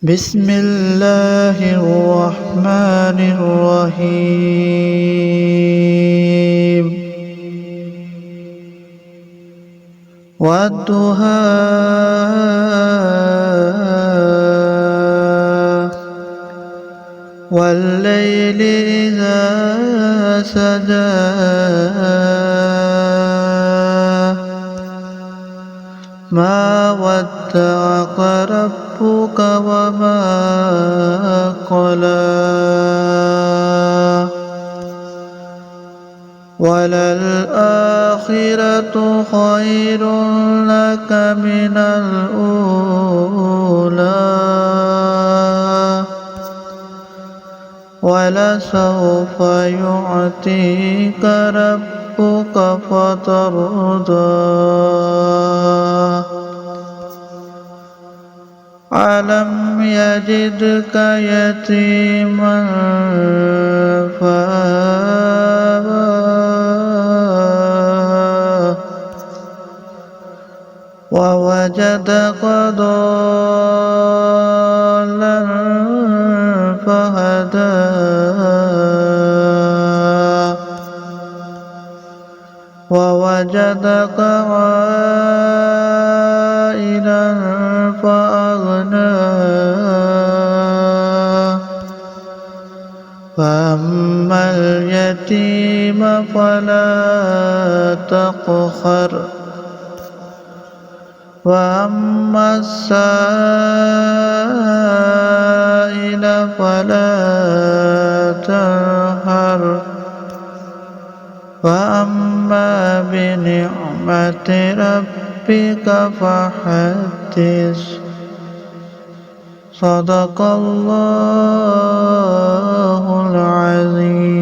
بسم الله الرحمن الرحيم والضحى والليل إذا سجى ما ودعك ربك وما قلى وللآخرة خير لك من الأولى ولسوف يعطيك ربك فترضى ألم يجدك يتيما فآوى ووجدك ضالا فهدى ووجدك عائلا فأغنى فأما اليتيم فلا تقهر وأما السائل فلا تنهر وأما بنعمة ربك فحدث صدق الله العظيم.